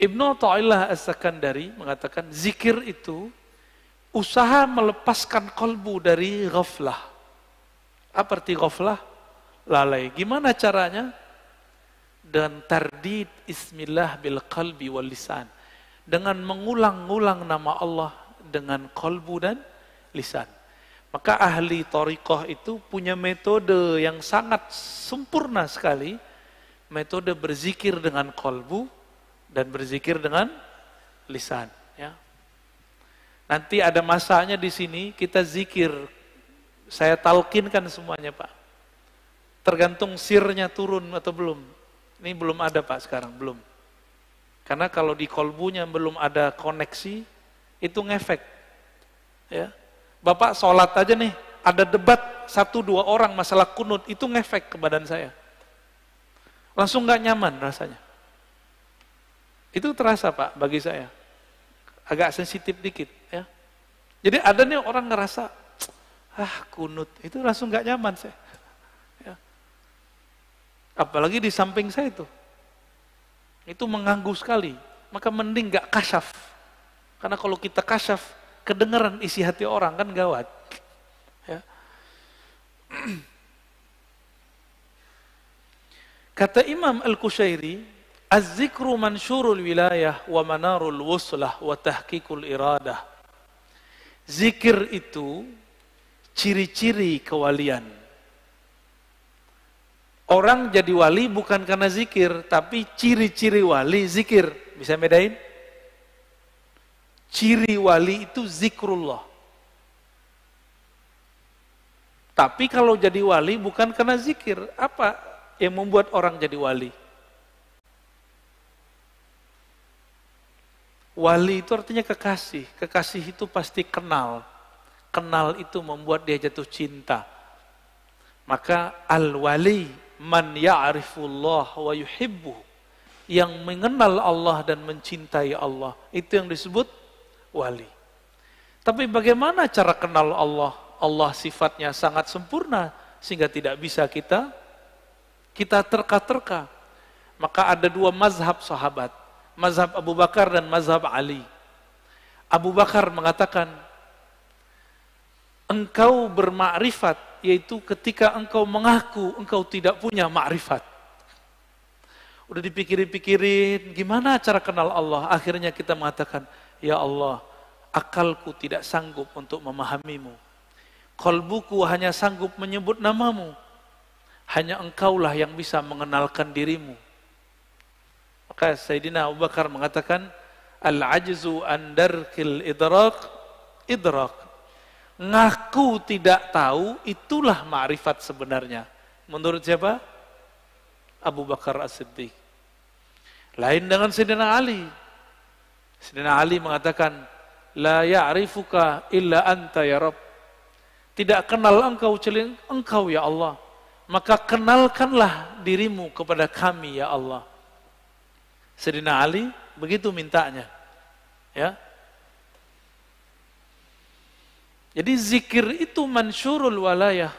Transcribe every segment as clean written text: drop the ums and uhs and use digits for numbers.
Ibnu Athaillah As-Sakandari mengatakan zikir itu usaha melepaskan kolbu dari ghaflah. Apa arti ghaflah? Lalai. Gimana caranya? Dan tardid ismillah bil qalbi wal lisan. Dengan mengulang-ulang nama Allah dengan kolbu dan lisan. Maka ahli thariqah itu punya metode yang sangat sempurna sekali. Metode berzikir dengan kolbu dan berzikir dengan lisan. Ya. Nanti ada masanya di sini kita zikir. Saya talqinkan semuanya Pak. Tergantung sirnya turun atau belum. Ini belum ada Pak sekarang, belum. Karena kalau di kolbunya belum ada koneksi, itu ngefek. Ya. Bapak sholat aja nih, ada debat 1-2 orang masalah kunut, itu ngefek ke badan saya. Langsung gak nyaman rasanya. Itu terasa Pak bagi saya. Agak sensitif dikit. Ya. Jadi ada nih orang ngerasa, kunut, itu langsung gak nyaman saya. Ya. Apalagi di samping saya itu mengganggu sekali. Maka mending gak kasyaf. Karena kalau kita kasyaf, kedengaran isi hati orang kan gawat. Ya. Kata Imam Al-Qushairi, az-zikru mansyurul wilayah wa manarul wuslah wa tahqiqul iradah. Zikir itu ciri-ciri kewalian. Orang jadi wali bukan karena zikir, tapi ciri-ciri wali zikir. Bisa bedain? Ciri wali itu zikrullah. Tapi kalau jadi wali bukan karena zikir. Apa yang membuat orang jadi wali? Wali itu artinya kekasih. Kekasih itu pasti kenal. Kenal itu membuat dia jatuh cinta. Maka al-wali man ya'rifullah wa yuhibbuh, yang mengenal Allah dan mencintai Allah, itu yang disebut wali. Tapi bagaimana cara kenal Allah? Allah sifatnya sangat sempurna sehingga tidak bisa kita terka-terka. Maka ada 2 mazhab sahabat, mazhab Abu Bakar dan mazhab Ali. Abu Bakar mengatakan, engkau bermakrifat, yaitu ketika engkau mengaku engkau tidak punya makrifat. Udah dipikirin-pikirin, gimana cara kenal Allah? Akhirnya kita mengatakan, ya Allah, akalku tidak sanggup untuk memahamimu. Qalbuku hanya sanggup menyebut namamu. Hanya engkaulah yang bisa mengenalkan dirimu. Maka Sayyidina Abu Bakar mengatakan, al-ajzu an darkil idrak. Ngaku tidak tahu, itulah ma'rifat sebenarnya. Menurut siapa? Abu Bakar As-Siddiq. Lain dengan Sayyidina Ali. Sayyidina Ali mengatakan, la ya'rifuka illa anta ya Rabb. Tidak kenal engkau kecuali engkau ya Allah. Maka kenalkanlah dirimu kepada kami ya Allah. Sayyidina Ali begitu mintanya. Ya. Jadi zikir itu mansyurul walayah,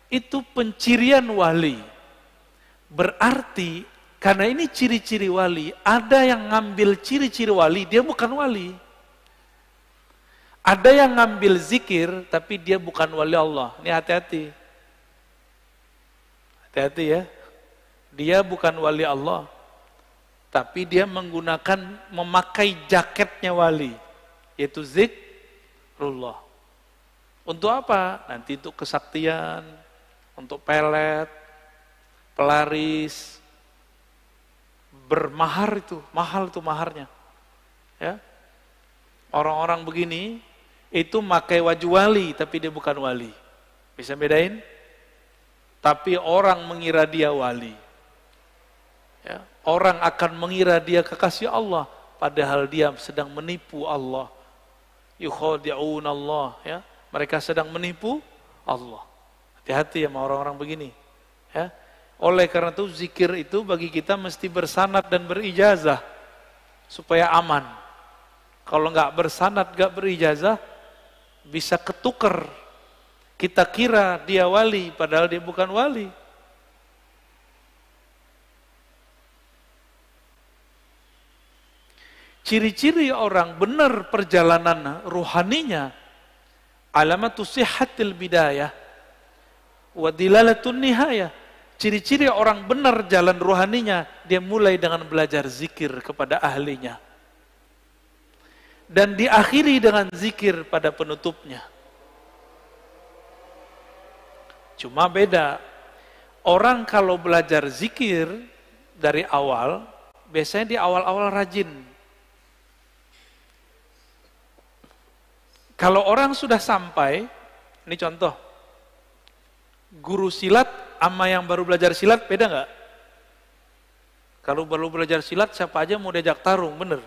itu pencirian wali. Berarti karena ini ciri-ciri wali, ada yang ngambil ciri-ciri wali, dia bukan wali. Ada yang ngambil zikir, tapi dia bukan wali Allah. Ini hati-hati. Hati-hati ya. Dia bukan wali Allah, tapi dia memakai jaketnya wali, yaitu zikrullah. Untuk apa? Nanti untuk kesaktian, untuk pelet, pelaris, bermahar itu, mahal itu maharnya. Ya. Orang-orang begini, itu pakai wajah wali, tapi dia bukan wali. Bisa bedain? Tapi orang mengira dia wali. Ya. Orang akan mengira dia kekasih Allah, padahal dia sedang menipu Allah. Yukhadi'un Allah, ya. Mereka sedang menipu Allah. Hati-hati sama orang-orang begini. Ya. Oleh karena itu zikir itu bagi kita mesti bersanad dan berijazah supaya aman. Kalau nggak bersanad, nggak berijazah, bisa ketukar. Kita kira dia wali, padahal dia bukan wali. Ciri-ciri orang benar perjalanan ruhaninya, alamatu sihhatil bidayah wa dilalatun nihayah. Ciri-ciri orang benar jalan ruhaninya, dia mulai dengan belajar zikir kepada ahlinya. Dan diakhiri dengan zikir pada penutupnya. Cuma beda, orang kalau belajar zikir dari awal, biasanya di awal-awal rajin. Kalau orang sudah sampai, ini contoh, guru silat sama yang baru belajar silat beda nggak? Kalau baru belajar silat siapa aja mau diajak tarung, bener.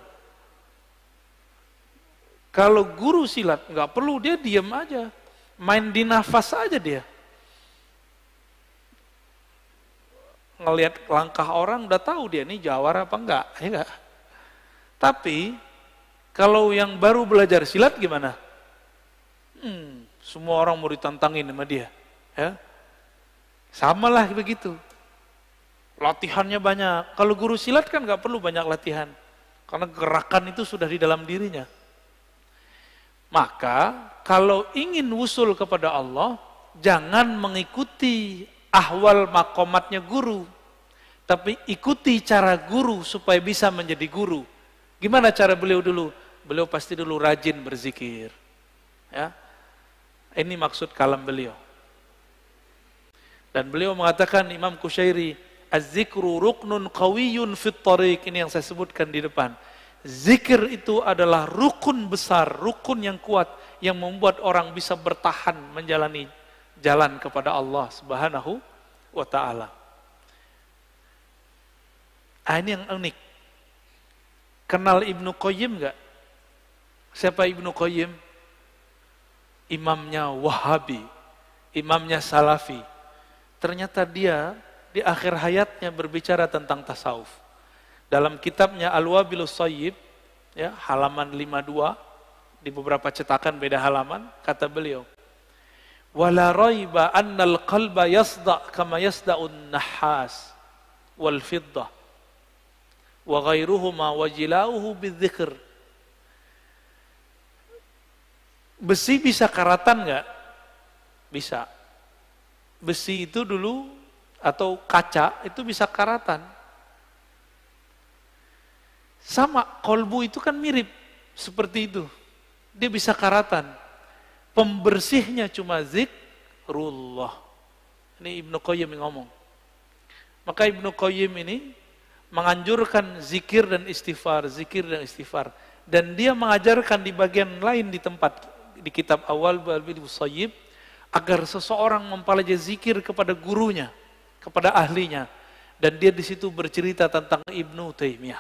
Kalau guru silat nggak perlu, dia diam aja, main di nafas aja dia. Ngelihat langkah orang udah tahu dia ini jawara apa enggak, ya enggak? Tapi kalau yang baru belajar silat gimana? Semua orang mau ditantangin sama dia, ya. Sama lah begitu. Latihannya banyak. Kalau guru silat kan nggak perlu banyak latihan, karena gerakan itu sudah di dalam dirinya. Maka kalau ingin wusul kepada Allah, jangan mengikuti ahwal makomatnya guru, tapi ikuti cara guru supaya bisa menjadi guru. Gimana cara beliau dulu? Beliau pasti dulu rajin berzikir, ya. Ini maksud kalam beliau. Dan beliau mengatakan, Imam Kusyairi, az-zikru ruknun qawiyyun fit thariq, ini yang saya sebutkan di depan. Zikir itu adalah rukun besar, rukun yang kuat yang membuat orang bisa bertahan menjalani jalan kepada Allah Subhanahu wa taala. Ini yang unik. Kenal Ibnu Qayyim enggak? Siapa Ibnu Qayyim? Imamnya Wahabi, imamnya Salafi. Ternyata dia di akhir hayatnya berbicara tentang tasawuf. Dalam kitabnya Al-Wabilus Shayyib, ya, halaman 52, di beberapa cetakan beda halaman, kata beliau, wala raiba annal qalba yasda' kama yasda'un nahas wal fiddah wa ghairuhuma wajilauhu bidzikr. Besi bisa karatan nggak? Bisa. Besi itu dulu atau kaca itu bisa karatan. Sama, kolbu itu kan mirip seperti itu. Dia bisa karatan. Pembersihnya cuma zikrullah. Ini Ibnu Qayyim yang ngomong. Maka Ibnu Qayyim ini menganjurkan zikir dan istighfar, zikir dan istighfar. Dan dia mengajarkan di bagian lain di tempat di kitab awal Al-Wabilus Shayyib, agar seseorang mempelajari zikir kepada gurunya, kepada ahlinya. Dan dia di situ bercerita tentang Ibnu Taimiyah,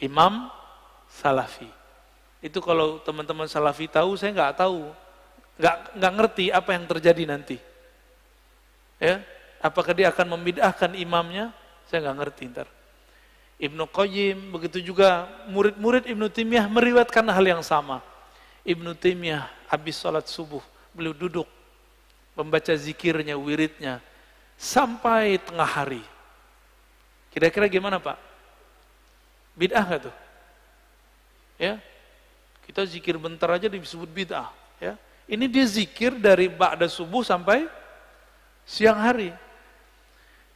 imam Salafi. Itu kalau teman-teman Salafi tahu, saya nggak tahu, nggak ngerti apa yang terjadi nanti. Ya, apakah dia akan membid'ahkan imamnya? Saya nggak ngerti ntar. Ibnu Qayyim, begitu juga murid-murid Ibnu Taimiyah meriwayatkan hal yang sama. Ibnu Taimiyah habis sholat subuh, beliau duduk membaca zikirnya, wiridnya sampai tengah hari. Kira-kira gimana Pak? Bid'ah nggak tuh? Ya, kita zikir bentar aja disebut bid'ah. Ya, ini dia zikir dari ba'da subuh sampai siang hari.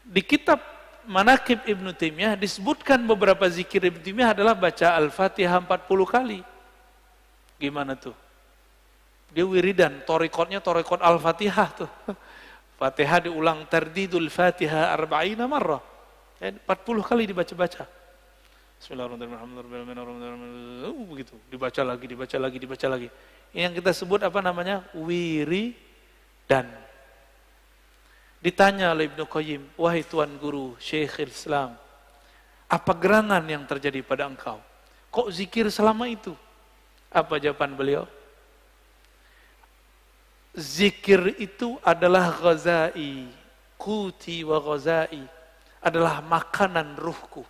Di kitab Manaqib Ibnu Taimiyah disebutkan beberapa zikir Ibnu Taimiyah adalah baca Al-Fatihah 40 kali. Gimana tuh? Dia wiridan, torikotnya torikot Al-Fatihah tuh. Fatihah diulang tardidul Fatihah 40 marrah. 40 kali dibaca-baca. Bismillahirrahmanirrahim. Begitu, dibaca lagi. Ini yang kita sebut apa namanya? Wiridan. Ditanya oleh Ibnu Qayyim, wahai Tuan Guru, Syekhul Islam, apa gerangan yang terjadi pada engkau? Kok zikir selama itu? Apa jawaban beliau? Zikir itu adalah ghazai, kuti wa ghazai, adalah makanan ruhku.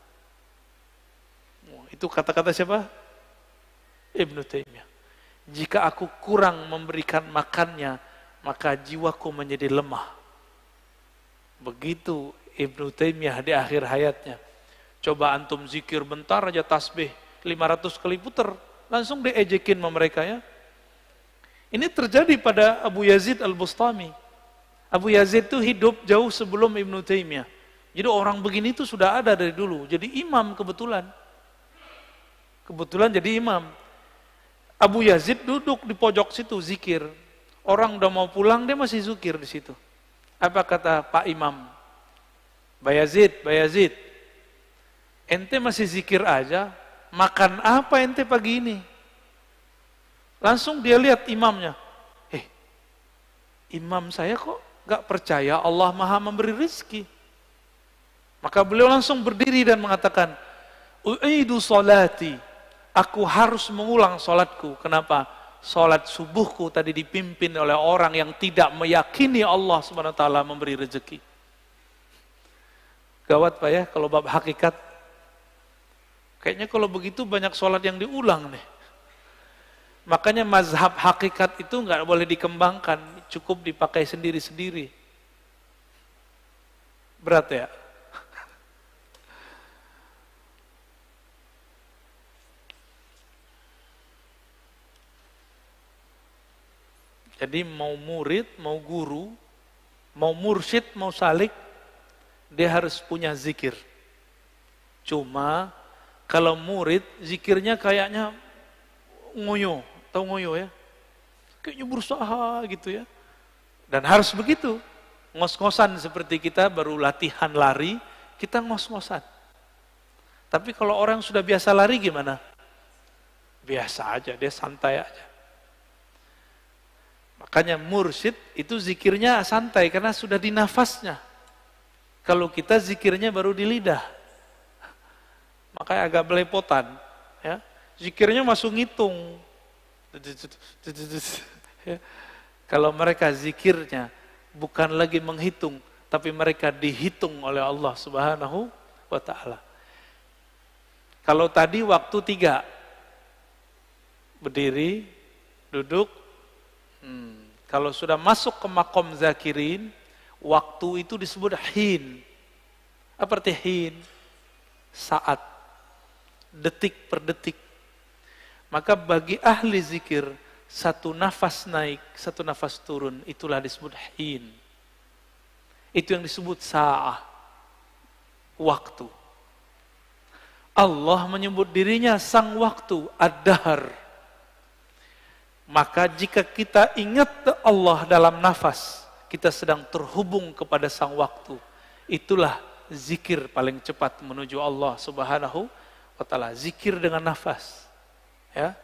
Itu kata-kata siapa? Ibnu Taimiyah. Jika aku kurang memberikan makannya, maka jiwaku menjadi lemah. Begitu Ibnu Taimiyah di akhir hayatnya. Coba antum zikir bentar aja tasbih, 500 kali puter, langsung diejekin sama mereka ya. Ini terjadi pada Abu Yazid Al-Bustami. Abu Yazid itu hidup jauh sebelum Ibnu Taimiyah. Jadi orang begini itu sudah ada dari dulu. Jadi imam kebetulan. Kebetulan jadi imam. Abu Yazid duduk di pojok situ zikir. Orang udah mau pulang dia masih zikir di situ. Apa kata Pak Imam? Bayazid, ente masih zikir aja, makan apa ente pagi ini? Langsung dia lihat imamnya, imam saya kok gak percaya Allah Maha memberi rezeki. Maka beliau langsung berdiri dan mengatakan, u'idu sholati, aku harus mengulang sholatku. Kenapa? Sholat subuhku tadi dipimpin oleh orang yang tidak meyakini Allah Subhanahu wa taala memberi rezeki. Gawat Pak ya, kalau bab hakikat. Kayaknya kalau begitu banyak sholat yang diulang nih. Makanya mazhab hakikat itu nggak boleh dikembangkan, cukup dipakai sendiri-sendiri. Berat ya? Jadi mau murid, mau guru, mau mursyid, mau salik, dia harus punya zikir. Cuma kalau murid zikirnya kayaknya ngoyo, tahu ngoyo ya? Kayaknya berusaha gitu ya. Dan harus begitu. Ngos-ngosan seperti kita baru latihan lari, kita ngos-ngosan. Tapi kalau orang sudah biasa lari gimana? Biasa aja, dia santai aja. Makanya mursyid itu zikirnya santai karena sudah di nafasnya. Kalau kita zikirnya baru di lidah, makanya agak belepotan. Ya. Zikirnya masuk ngitung. Ya. Kalau mereka zikirnya bukan lagi menghitung, tapi mereka dihitung oleh Allah Subhanahu wa Ta'ala. Kalau tadi waktu 3, berdiri, duduk. Kalau sudah masuk ke makom zakirin, waktu itu disebut hin. Apa arti hin? Saat. Detik per detik. Maka bagi ahli zikir, satu nafas naik, satu nafas turun, itulah disebut hin. Itu yang disebut sa'ah. Waktu. Allah menyebut dirinya sang waktu, ad-dahr. Maka jika kita ingat Allah dalam nafas, kita sedang terhubung kepada sang waktu. Itulah zikir paling cepat menuju Allah Subhanahu wa Ta'ala. Zikir dengan nafas. Ya.